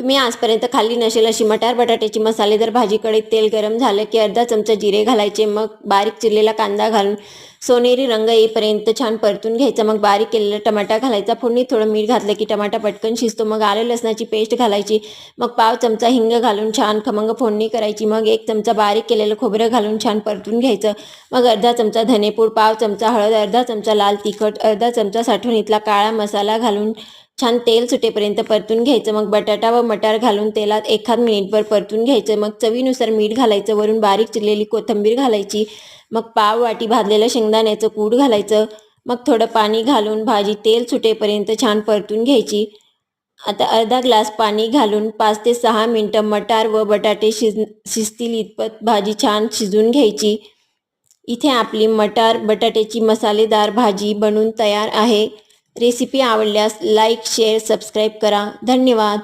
तुम्ही आजपर्यंत खाल्ली नसेल अशी मटार बटाट्याची मसालेदार भाजी. कढईत तेल गरम झालं की अर्धा चमचा जिरे घालायचे, मग बारीक चिरलेला कांदा घालून सोनेरी रंग येईपर्यंत छान परतून घ्यायचा. मग बारीक केलेला टमाटा घालायचा. फोडणीत थोडं मीठ घातलं की टमाटा पटकन शिजतो. मग आलं लसणाची पेस्ट घालायची. मग पाव चमचा हिंग घालून छान खमंग फोडणी करायची. मग 1 चमचा बारीक केलेलं खोबरं घालून छान परतून घ्यायचं. मग अर्धा चमचा धनेपूड, पाव चमचा हळद, अर्धा चमचा लाल तिखट, अर्धा चमचा साठवणीतला काळा मसाला घालून छान तेल सुटेपर्यंत परतून घ्यायचं. मग बटाटा व मटार घालून तेलात एखाद मिनिटभर परतून घ्यायचं. मग चवीनुसार मीठ घालायचं. वरून बारीक चिरलेली कोथिंबीर घालायची. मग पाव वाटी भाजलेलं शेंगदाण्याचं कूट घालायचं. मग थोडं पाणी घालून भाजी तेल सुटेपर्यंत छान परतून घ्यायची. आता अर्धा ग्लास पाणी घालून 5 ते 6 मिनटं मटार व बटाटे शिजतील इतपत भाजी छान शिजवून घ्यायची. इथे आपली मटार बटाट्याची मसालेदार भाजी बनून तयार आहे. रेसिपी आवडल्यास लाईक, शेअर, सबस्क्राईब करा. धन्यवाद.